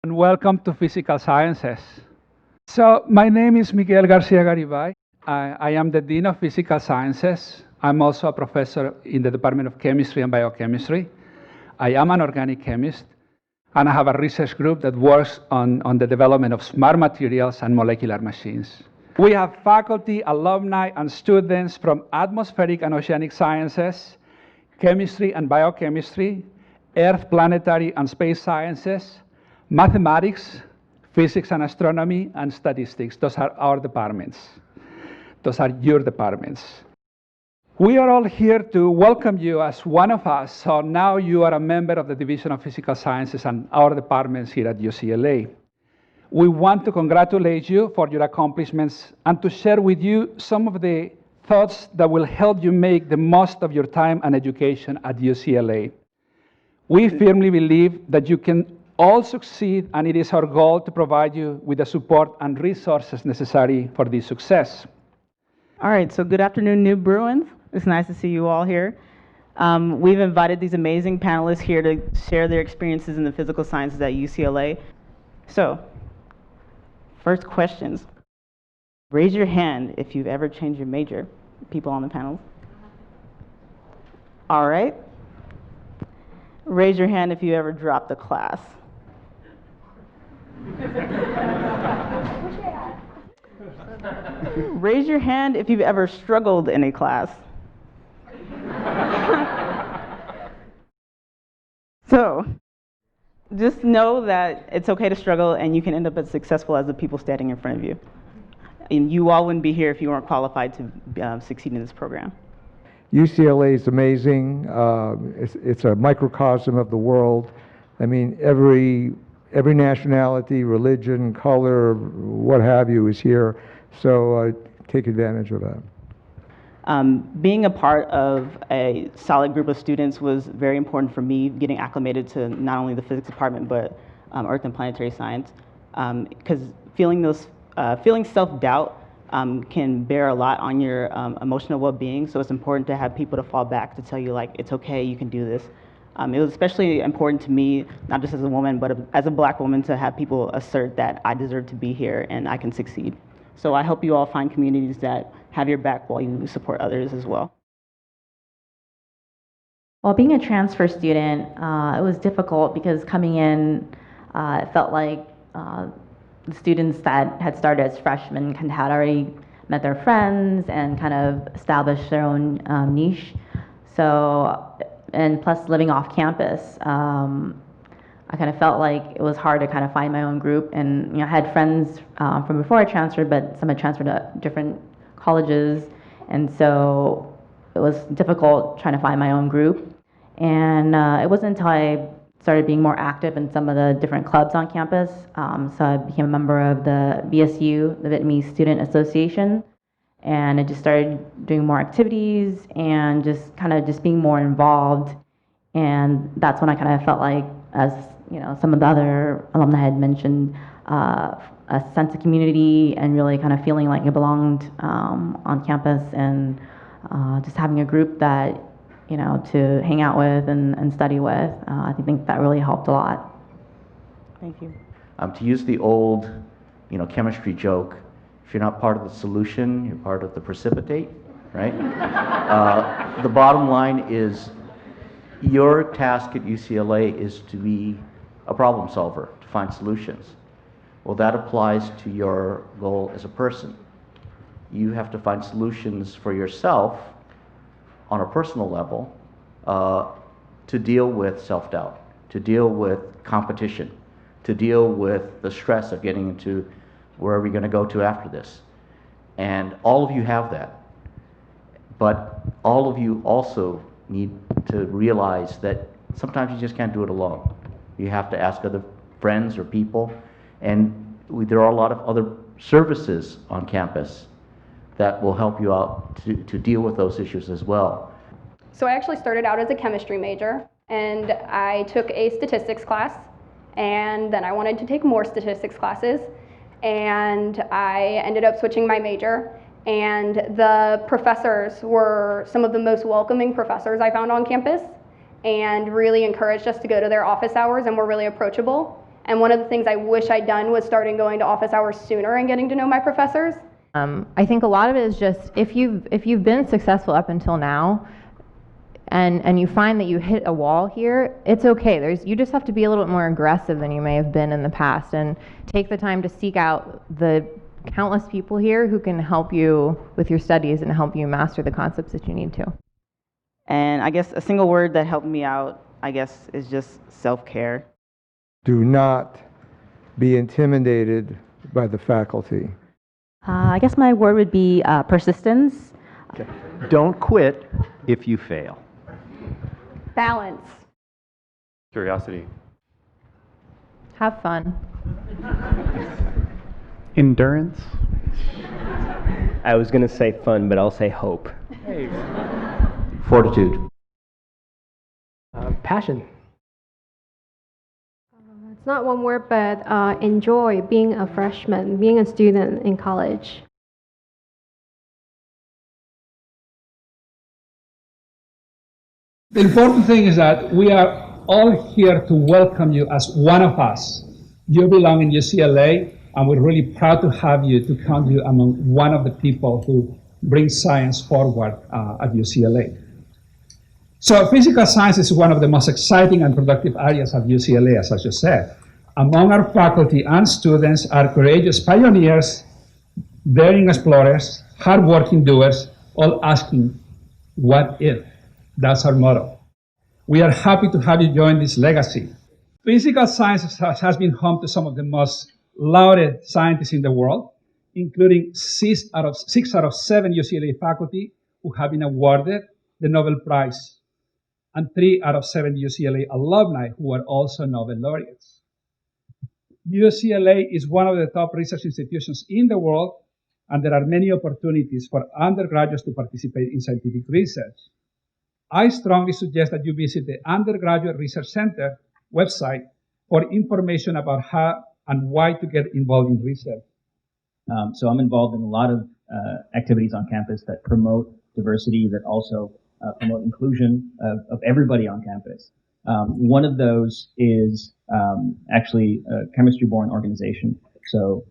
And welcome to Physical Sciences. So my name is Miguel Garcia Garibay. I am the Dean of Physical Sciences. I'm also a professor in the Department of Chemistry and Biochemistry. I am an organic chemist, and I have a research group that works on the development of smart materials and molecular machines. We have faculty, alumni, and students from atmospheric and oceanic sciences, chemistry and biochemistry, earth, planetary, and space sciences, mathematics, physics and astronomy, and statistics. Those are our departments. Those are your departments. We are all here to welcome you as one of us. So now you are a member of the Division of Physical Sciences and our departments here at UCLA. We want to congratulate you for your accomplishments and to share with you some of the thoughts that will help you make the most of your time and education at UCLA. We firmly believe that you can all succeed, and it is our goal to provide you with the support and resources necessary for this success. All right, so good afternoon, New Bruins. It's nice to see you all here. We've invited these amazing panelists here to share their experiences in the physical sciences at UCLA. So, first questions. Raise your hand if you've ever changed your major, people on the panel. All right. Raise your hand if you ever dropped a class. Raise your hand if you've ever struggled in a class. So, just know that it's okay to struggle and you can end up as successful as the people standing in front of you. And you all wouldn't be here if you weren't qualified to succeed in this program. UCLA is amazing. It's a microcosm of the world. I mean, every nationality, religion, color, what have you is here. So take advantage of that. Being a part of a solid group of students was very important for me, getting acclimated to not only the physics department, but earth and planetary science. Because feeling self-doubt can bear a lot on your emotional well-being, so it's important to have people to fall back to tell you, like, it's okay, you can do this. It was especially important to me, not just as a woman, but as a black woman, to have people assert that I deserve to be here and I can succeed. So I hope you all find communities that have your back while you support others as well. Well, being a transfer student, it was difficult because coming in, it felt like the students that had started as freshmen had already met their friends and kind of established their own niche. So, and plus living off campus, I kind of felt like it was hard to kind of find my own group. And I had friends from before I transferred, but some had transferred to different colleges, and so it was difficult trying to find my own group. And it wasn't until I started being more active in some of the different clubs on campus. So I became a member of the VSU, the Vietnamese Student Association, and I just started doing more activities and just kind of just being more involved. And that's when I kind of felt like, as some of the other alumni had mentioned, a sense of community and really kind of feeling like I belonged on campus, and just having a group that to hang out with and study with. I think that really helped a lot. Thank you. To use the old, chemistry joke, if you're not part of the solution, you're part of the precipitate, right? The bottom line is your task at UCLA is to be a problem solver, to find solutions. Well, that applies to your goal as a person. You have to find solutions for yourself on a personal level to deal with self-doubt, to deal with competition, to deal with the stress of getting into where are we going to go to after this. And all of you have that. But all of you also need to realize that sometimes you just can't do it alone. You have to ask other friends or people. And there are a lot of other services on campus that will help you out to deal with those issues as well. So I actually started out as a chemistry major, and I took a statistics class, and then I wanted to take more statistics classes, and I ended up switching my major. And the professors were some of the most welcoming professors I found on campus, and really encouraged us to go to their office hours, and were really approachable. And one of the things I wish I'd done was starting going to office hours sooner and getting to know my professors. I think a lot of it is just if you've been successful up until now, and you find that you hit a wall here, it's okay. You just have to be a little bit more aggressive than you may have been in the past, and take the time to seek out the countless people here who can help you with your studies and help you master the concepts that you need to. And I guess a single word that helped me out, I guess, is just self-care. Do not be intimidated by the faculty. I guess my word would be persistence. Don't quit if you fail. Balance. Curiosity. Have fun. Endurance. I was going to say fun, but I'll say hope. Fortitude. Passion. It's not one word, but enjoy being a freshman, being a student in college. The important thing is that we are all here to welcome you as one of us. You belong in UCLA, and we're really proud to have you, to count you among one of the people who bring science forward at UCLA. So physical science is one of the most exciting and productive areas of UCLA, as I just said. Among our faculty and students are courageous pioneers, daring explorers, hardworking doers, all asking, what if? That's our motto. We are happy to have you join this legacy. Physical science has been home to some of the most lauded scientists in the world, including 6 out of 7 UCLA faculty who have been awarded the Nobel Prize, and 3 out of 7 UCLA alumni who are also Nobel laureates. UCLA is one of the top research institutions in the world, and there are many opportunities for undergraduates to participate in scientific research. I strongly suggest that you visit the Undergraduate Research Center website for information about how and why to get involved in research. So I'm involved in a lot of activities on campus that promote diversity, that also promote inclusion of everybody on campus. One of those is actually a chemistry-born organization. So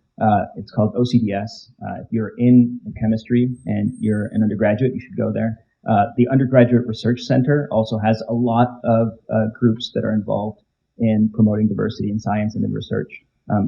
it's called OCDS. If you're in chemistry and you're an undergraduate, you should go there. The Undergraduate Research Center also has a lot of groups that are involved in promoting diversity in science and in research.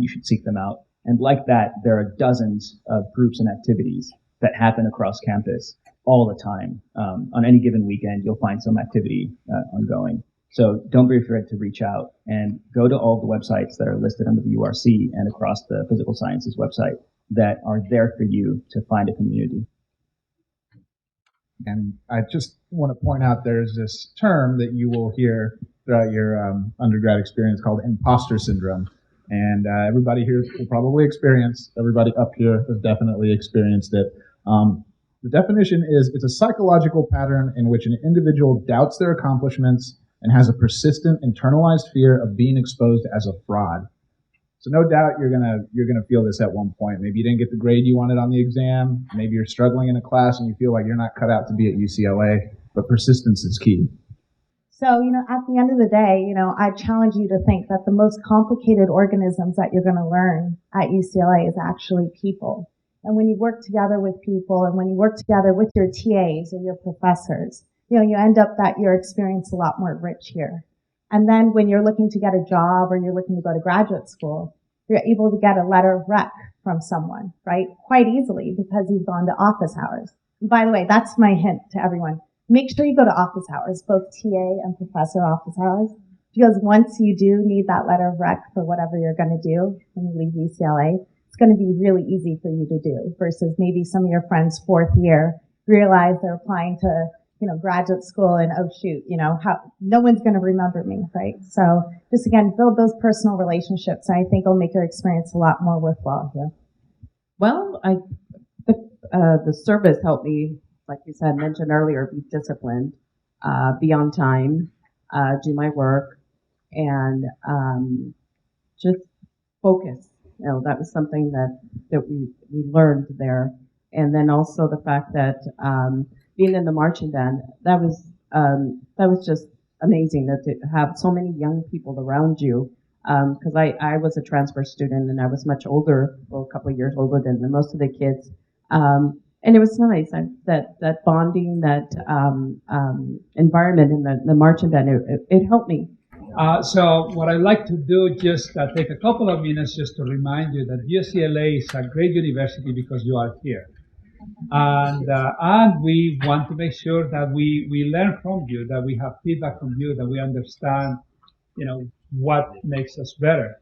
You should seek them out. And like that, there are dozens of groups and activities that happen across campus all the time. On any given weekend, you'll find some activity ongoing. So don't be afraid to reach out and go to all the websites that are listed under the URC and across the Physical Sciences website that are there for you to find a community. And I just want to point out there's this term that you will hear throughout your undergrad experience called imposter syndrome. And everybody here will probably experience, everybody up here has definitely experienced it. The definition is, it's a psychological pattern in which an individual doubts their accomplishments and has a persistent internalized fear of being exposed as a fraud. So no doubt you're gonna feel this at one point. Maybe you didn't get the grade you wanted on the exam. Maybe you're struggling in a class and you feel like you're not cut out to be at UCLA, but persistence is key. So, at the end of the day, I challenge you to think that the most complicated organisms that you're going to learn at UCLA is actually people. And when you work together with people and when you work together with your TAs or your professors, you end up that your experience is a lot more rich here. And then when you're looking to get a job or you're looking to go to graduate school, you're able to get a letter of rec from someone, right? Quite easily because you've gone to office hours. And by the way, that's my hint to everyone. Make sure you go to office hours, both TA and professor office hours, because once you do need that letter of rec for whatever you're going to do when you leave UCLA, it's going to be really easy for you to do versus maybe some of your friends 4th year realize they're applying to graduate school and, oh shoot, no one's going to remember me, right? So just again, build those personal relationships. And I think it'll make your experience a lot more worthwhile here. Well, the service helped me, like you said, mentioned earlier, be disciplined, be on time, do my work, and just focus. That was something that we learned there. And then also the fact that being in the marching band, that was just amazing to have so many young people around you because I was a transfer student and I was much older, well, a couple of years older than most of the kids. And it was nice that bonding, that environment, and the marching band. It helped me. So what I'd like to do, just take a couple of minutes just to remind you that UCLA is a great university because you are here. And we want to make sure that we learn from you, that we have feedback from you, that we understand, what makes us better.